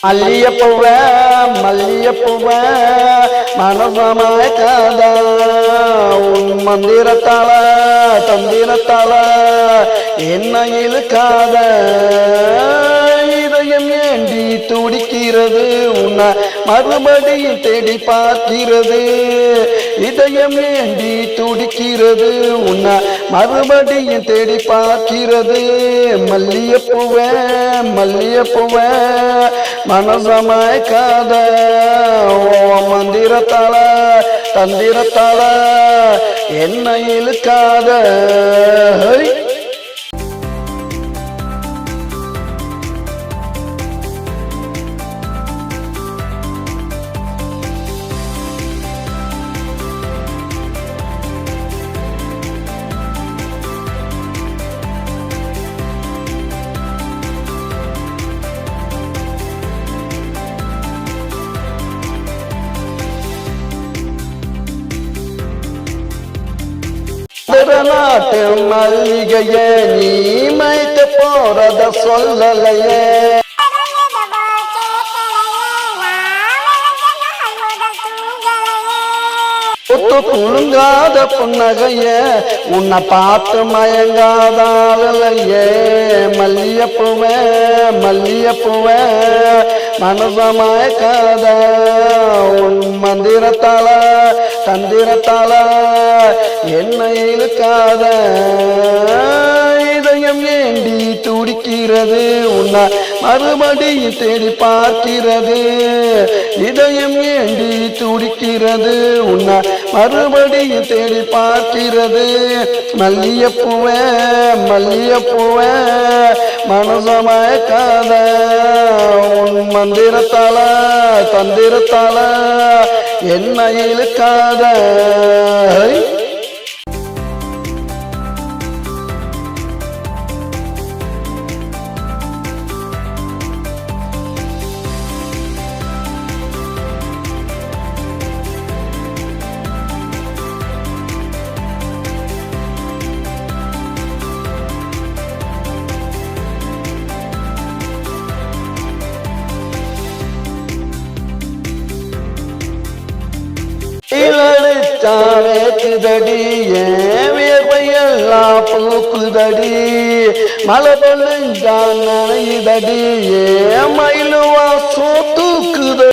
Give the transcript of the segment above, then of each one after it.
மல்லியப்பூவ மல்லியப்பூவ மனசமயக்காத உன் மந்திரத்தால தந்திரத்தால என்ன இழுக்காத இதயம் ஏண்டி துடிக்கிறது உன்னை மறுபடியும் தேடி பார்க்கிறது இதயம் ஏண்டி துடிக்கிறது உன்னை மறுபடியும் தேடி பார்க்கிறது மல்லியப்பூவ மல்லியப்பூவ மனசமயக்காத மந்திரத்தால தந்திரத்தால என்ன இழுக்காத நாட்டு மல்லிகைய நீ மைத்து போறத சொல்லலையே குலுங்காத புன்னகைய உன்னை பார்த்து மயங்காதாலையே மல்லியப்பூவ மல்லியப்பூவ மனசமயக்காத உன் மந்திரத்தால தந்திரத்தால என்ன இழுக்காத இதயம் ஏண்டி துடிக்கிறது உன்னை மறுபடியும் தேடி பார்க்கிறது இதயம் ஏண்டி துடிக்கிறது உன்னை மறுபடியும் தேடி பார்க்கிறது மல்லியப்பூவ மல்லியப்பூவ மனசமயக்காத உன் மந்திரத்தால தந்திரத்தால என்ன இழுக்காத வேக்குதடி வியர்வையெல்லாம் பூக்குதடி மழை பொழுஞ்சான் நனையுதடி மயிலுவா சோத்துக்குது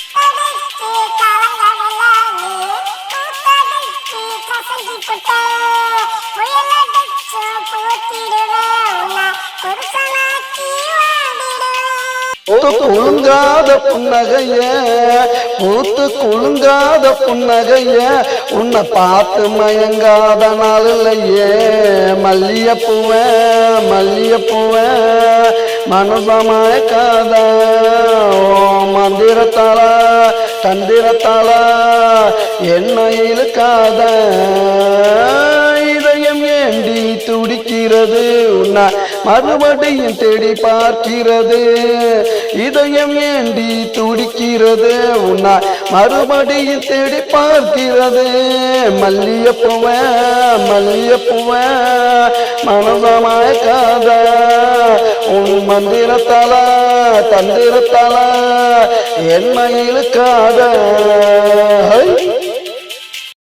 குலுங்காத புன்னகைய பூத்து குலுங்காத புன்னகைய உன்னை பார்த்து மயங்காத நாள் இல்லையே மல்லியப்பூவ மல்லியப்பூவ மனசமயக்காத மந்திரத்தால தந்திரத்தால என்ன இழுக்காத இதயம் ஏண்டி துடிக்கிறது உன்னை மறுபடியும் தேடி பார்க்கிறது இதயம் ஏண்டி துடிக்கிறது உன்னை மறுபடியும் தேடி பார்க்கிறது மல்லியப்பூவ மல்லியப்பூவ மனசமயக்காத உன் மந்திரத்தால தந்திரத்தால என்ன இழுக்காத